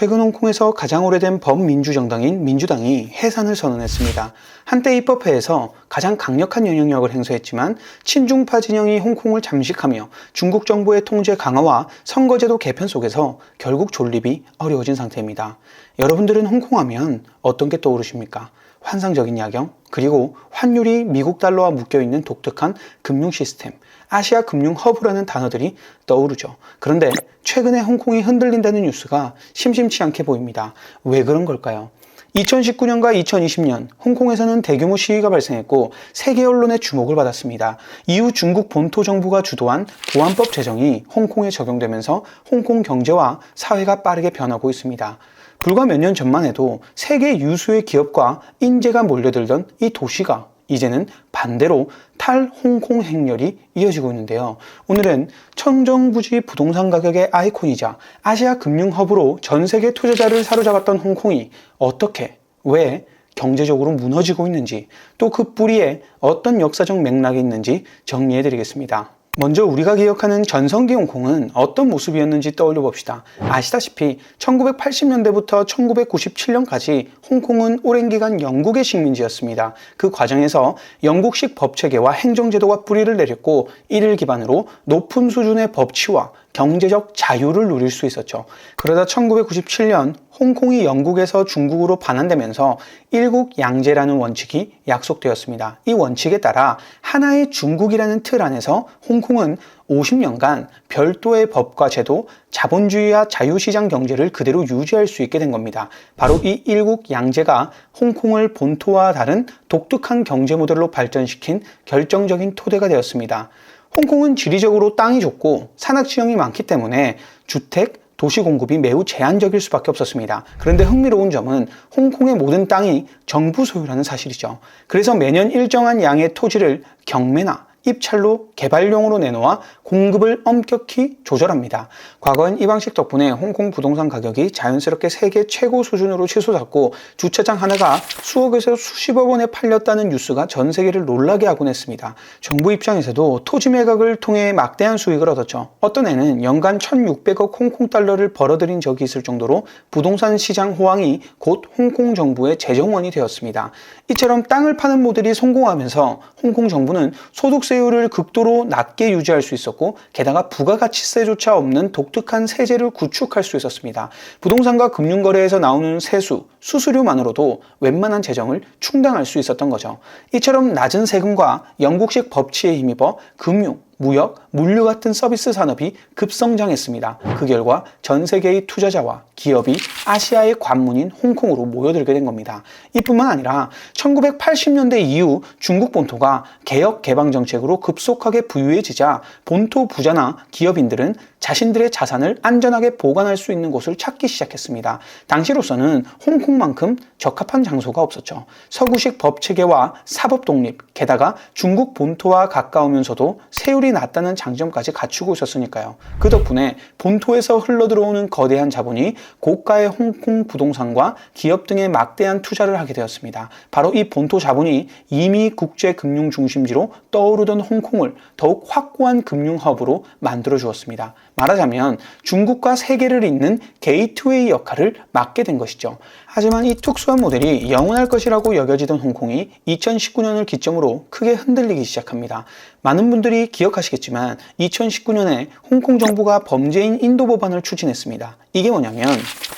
최근 홍콩에서 가장 오래된 범민주정당인 민주당이 해산을 선언했습니다. 한때 입법회에서 가장 강력한 영향력을 행사했지만 친중파 진영이 홍콩을 잠식하며 중국 정부의 통제 강화와 선거제도 개편 속에서 결국 존립이 어려워진 상태입니다. 여러분들은 홍콩하면 어떤 게 떠오르십니까? 환상적인 야경, 그리고 환율이 미국 달러와 묶여있는 독특한 금융 시스템, 아시아 금융 허브라는 단어들이 떠오르죠. 그런데 최근에 홍콩이 흔들린다는 뉴스가 심심치 않게 보입니다. 왜 그런 걸까요? 2019년과 2020년 홍콩에서는 대규모 시위가 발생했고 세계 언론의 주목을 받았습니다. 이후 중국 본토 정부가 주도한 보안법 제정이 홍콩에 적용되면서 홍콩 경제와 사회가 빠르게 변하고 있습니다. 불과 몇 년 전만 해도 세계 유수의 기업과 인재가 몰려들던 이 도시가 이제는 반대로 탈홍콩 행렬이 이어지고 있는데요. 오늘은 청정부지 부동산 가격의 아이콘이자 아시아 금융 허브로 전 세계 투자자를 사로잡았던 홍콩이 어떻게, 왜 경제적으로 무너지고 있는지, 또 그 뿌리에 어떤 역사적 맥락이 있는지 정리해드리겠습니다. 먼저 우리가 기억하는 전성기 홍콩은 어떤 모습이었는지 떠올려 봅시다. 아시다시피 1980년대부터 1997년까지 홍콩은 오랜 기간 영국의 식민지였습니다. 그 과정에서 영국식 법체계와 행정제도가 뿌리를 내렸고 이를 기반으로 높은 수준의 법치와 경제적 자유를 누릴 수 있었죠. 그러다 1997년 홍콩이 영국에서 중국으로 반환되면서 일국양제라는 원칙이 약속되었습니다. 이 원칙에 따라 하나의 중국이라는 틀 안에서 홍콩은 50년간 별도의 법과 제도, 자본주의와 자유시장 경제를 그대로 유지할 수 있게 된 겁니다. 바로 이 일국양제가 홍콩을 본토와 다른 독특한 경제 모델로 발전시킨 결정적인 토대가 되었습니다. 홍콩은 지리적으로 땅이 좁고 산악지형이 많기 때문에 주택, 도시 공급이 매우 제한적일 수밖에 없었습니다. 그런데 흥미로운 점은 홍콩의 모든 땅이 정부 소유라는 사실이죠. 그래서 매년 일정한 양의 토지를 경매나 입찰로 개발용으로 내놓아 공급을 엄격히 조절합니다. 과거엔 이 방식 덕분에 홍콩 부동산 가격이 자연스럽게 세계 최고 수준으로 치솟았고 주차장 하나가 수억에서 수십억 원에 팔렸다는 뉴스가 전 세계를 놀라게 하곤 했습니다. 정부 입장에서도 토지 매각을 통해 막대한 수익을 얻었죠. 어떤 해는 연간 1,600억 홍콩 달러를 벌어들인 적이 있을 정도로 부동산 시장 호황이 곧 홍콩 정부의 재정원이 되었습니다. 이처럼 땅을 파는 모델이 성공하면서 홍콩 정부는 소득세율을 극도로 낮게 유지할 수 있었고 게다가 부가가치세조차 없는 독특한 세제를 구축할 수 있었습니다. 부동산과 금융거래에서 나오는 세수, 수수료만으로도 웬만한 재정을 충당할 수 있었던 거죠. 이처럼 낮은 세금과 영국식 법치에 힘입어 금융, 무역, 물류 같은 서비스 산업이 급성장했습니다. 그 결과 전 세계의 투자자와 기업이 아시아의 관문인 홍콩으로 모여들게 된 겁니다. 이뿐만 아니라 1980년대 이후 중국 본토가 개혁 개방 정책으로 급속하게 부유해지자 본토 부자나 기업인들은 자신들의 자산을 안전하게 보관할 수 있는 곳을 찾기 시작했습니다. 당시로서는 홍콩만큼 적합한 장소가 없었죠. 서구식 법체계와 사법 독립, 게다가 중국 본토와 가까우면서도 세율이 낮다는 장점까지 갖추고 있었으니까요. 그 덕분에 본토에서 흘러들어오는 거대한 자본이 고가의 홍콩 부동산과 기업 등에 막대한 투자를 하게 되었습니다. 바로 이 본토 자본이 이미 국제 금융 중심지로 떠오르던 홍콩을 더욱 확고한 금융 허브로 만들어 주었습니다. 말하자면 중국과 세계를 잇는 게이트웨이 역할을 맡게 된 것이죠. 하지만 이 특수한 모델이 영원할 것이라고 여겨지던 홍콩이 2019년을 기점으로 크게 흔들리기 시작합니다. 많은 분들이 기억하시겠지만 2019년에 홍콩 정부가 범죄인 인도 법안을 추진했습니다. 이게 뭐냐면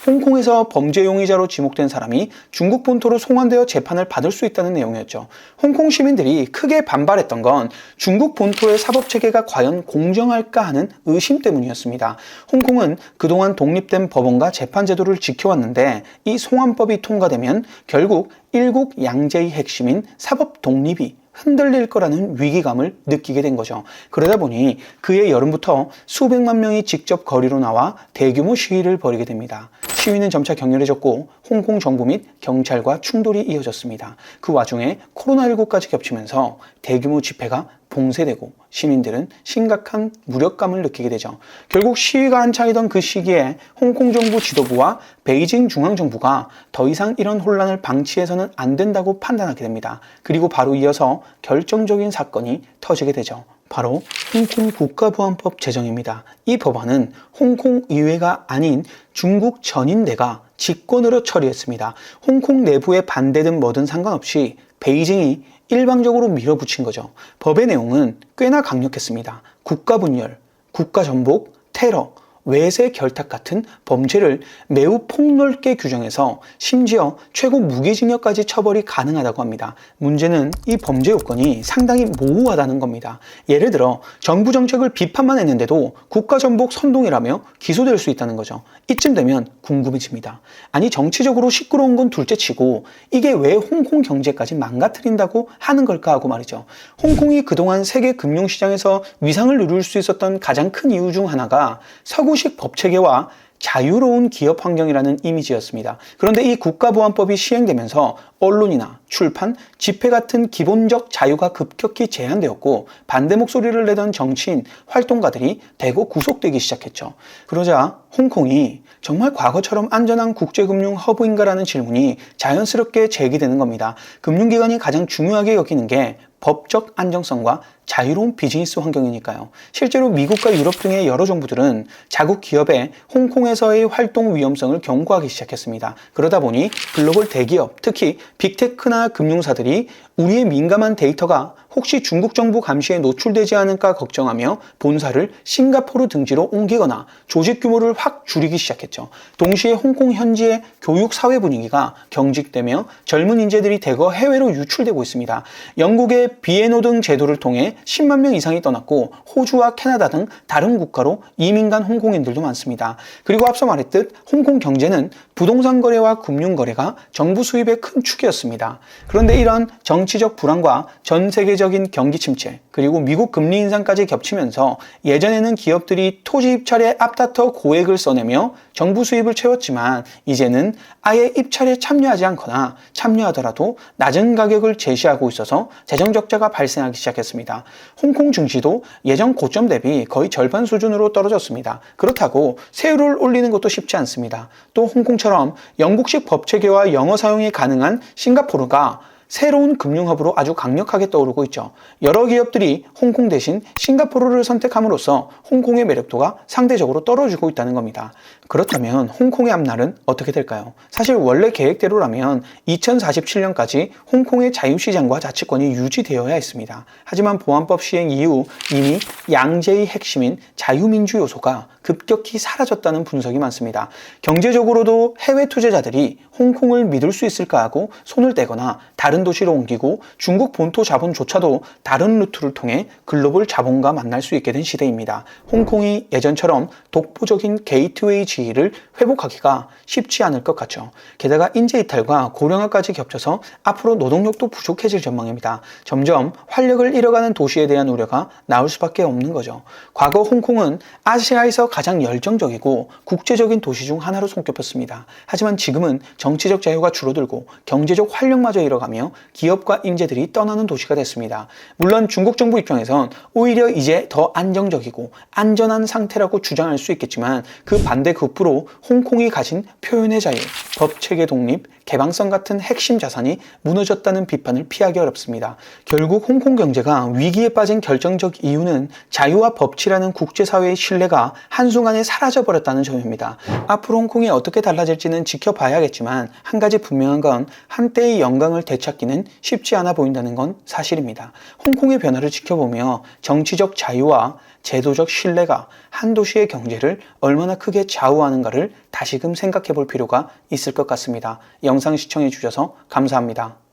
홍콩에서 범죄 용의자로 지목된 사람이 중국 본토로 송환되어 재판을 받을 수 있다는 내용이었죠. 홍콩 시민들이 크게 반발했던 건 중국 본토의 사법체계가 과연 공정할까 하는 의심 때문이었습니다. 홍콩은 그동안 독립된 법원과 재판제도를 지켜왔는데 이 송환법이 통과되면 결국 일국 양제의 핵심인 사법 독립이 흔들릴 거라는 위기감을 느끼게 된 거죠. 그러다 보니 그해 여름부터 수백만 명이 직접 거리로 나와 대규모 시위를 벌이게 됩니다. 시위는 점차 격렬해졌고 홍콩 정부 및 경찰과 충돌이 이어졌습니다. 그 와중에 코로나19까지 겹치면서 대규모 집회가 봉쇄되고 시민들은 심각한 무력감을 느끼게 되죠. 결국 시위가 한창이던 그 시기에 홍콩 정부 지도부와 베이징 중앙정부가 더 이상 이런 혼란을 방치해서는 안 된다고 판단하게 됩니다. 그리고 바로 이어서 결정적인 사건이 터지게 되죠. 바로 홍콩 국가보안법 제정입니다. 이 법안은 홍콩 의회가 아닌 중국 전인대가 직권으로 처리했습니다. 홍콩 내부의 반대든 뭐든 상관없이 베이징이 일방적으로 밀어붙인 거죠. 법의 내용은 꽤나 강력했습니다. 국가분열, 국가전복, 테러, 외세 결탁 같은 범죄를 매우 폭넓게 규정해서 심지어 최고 무기징역까지 처벌이 가능하다고 합니다. 문제는 이 범죄 요건이 상당히 모호하다는 겁니다. 예를 들어 정부 정책을 비판만 했는데도 국가전복 선동이라며 기소될 수 있다는 거죠. 이쯤 되면 궁금해집니다. 아니 정치적으로 시끄러운 건 둘째치고 이게 왜 홍콩 경제까지 망가뜨린다고 하는 걸까 하고 말이죠. 홍콩이 그동안 세계 금융시장에서 위상을 누릴 수 있었던 가장 큰 이유 중 하나가 서구식 법체계와 자유로운 기업 환경이라는 이미지였습니다. 그런데 이 국가보안법이 시행되면서 언론이나 출판, 집회 같은 기본적 자유가 급격히 제한되었고 반대 목소리를 내던 정치인, 활동가들이 대거 구속되기 시작했죠. 그러자 홍콩이 정말 과거처럼 안전한 국제금융 허브인가라는 질문이 자연스럽게 제기되는 겁니다. 금융기관이 가장 중요하게 여기는 게 법적 안정성과 자유로운 비즈니스 환경이니까요. 실제로 미국과 유럽 등의 여러 정부들은 자국 기업의 홍콩에서의 활동 위험성을 경고하기 시작했습니다. 그러다 보니 글로벌 대기업, 특히 빅테크나 금융사들이 우리의 민감한 데이터가 혹시 중국 정부 감시에 노출되지 않을까 걱정하며 본사를 싱가포르 등지로 옮기거나 조직 규모를 확 줄이기 시작했죠. 동시에 홍콩 현지의 교육 사회 분위기가 경직되며 젊은 인재들이 대거 해외로 유출되고 있습니다. 영국의 비에노 등 제도를 통해 10만 명 이상이 떠났고 호주와 캐나다 등 다른 국가로 이민 간 홍콩인들도 많습니다. 그리고 앞서 말했듯 홍콩 경제는 부동산 거래와 금융 거래가 정부 수입의 큰 축이었습니다. 그런데 이런 정치적 불안과 전 세계적인 경기 침체 그리고 미국 금리 인상까지 겹치면서 예전에는 기업들이 토지 입찰에 앞다퉈 고액을 써내며 정부 수입을 채웠지만 이제는 아예 입찰에 참여하지 않거나 참여하더라도 낮은 가격을 제시하고 있어서 재정 적자가 발생하기 시작했습니다. 홍콩 증시도 예전 고점 대비 거의 절반 수준으로 떨어졌습니다. 그렇다고 세율을 올리는 것도 쉽지 않습니다. 또 홍콩처럼 영국식 법체계와 영어 사용이 가능한 싱가포르가 새로운 금융허브로 아주 강력하게 떠오르고 있죠. 여러 기업들이 홍콩 대신 싱가포르를 선택함으로써 홍콩의 매력도가 상대적으로 떨어지고 있다는 겁니다. 그렇다면 홍콩의 앞날은 어떻게 될까요? 사실 원래 계획대로라면 2047년까지 홍콩의 자유시장과 자치권이 유지되어야 했습니다. 하지만 보안법 시행 이후 이미 양제의 핵심인 자유민주 요소가 급격히 사라졌다는 분석이 많습니다. 경제적으로도 해외 투자자들이 홍콩을 믿을 수 있을까 하고 손을 떼거나 다른 도시로 옮기고 중국 본토 자본조차도 다른 루트를 통해 글로벌 자본과 만날 수 있게 된 시대입니다. 홍콩이 예전처럼 독보적인 게이트웨이 지위를 회복하기가 쉽지 않을 것 같죠. 게다가 인재 이탈과 고령화까지 겹쳐서 앞으로 노동력도 부족해질 전망입니다. 점점 활력을 잃어가는 도시에 대한 우려가 나올 수밖에 없는 거죠. 과거 홍콩은 아시아에서 가장 열정적이고 국제적인 도시 중 하나로 손꼽혔습니다. 하지만 지금은 정치적 자유가 줄어들고 경제적 활력마저 잃어가며 기업과 인재들이 떠나는 도시가 됐습니다. 물론 중국 정부 입장에선 오히려 이제 더 안정적이고 안전한 상태라고 주장할 수 있겠지만 그 반대 급부로 홍콩이 가진 표현의 자유, 법체계 독립, 개방성 같은 핵심 자산이 무너졌다는 비판을 피하기 어렵습니다. 결국 홍콩 경제가 위기에 빠진 결정적 이유는 자유와 법치라는 국제사회의 신뢰가 한순간에 사라져버렸다는 점입니다. 앞으로 홍콩이 어떻게 달라질지는 지켜봐야겠지만 한 가지 분명한 건 한때의 영광을 되찾기는 쉽지 않아 보인다는 건 사실입니다. 홍콩의 변화를 지켜보며 정치적 자유와 제도적 신뢰가 한 도시의 경제를 얼마나 크게 좌우하는가를 다시금 생각해 볼 필요가 있을 것 같습니다. 영상 시청해 주셔서 감사합니다.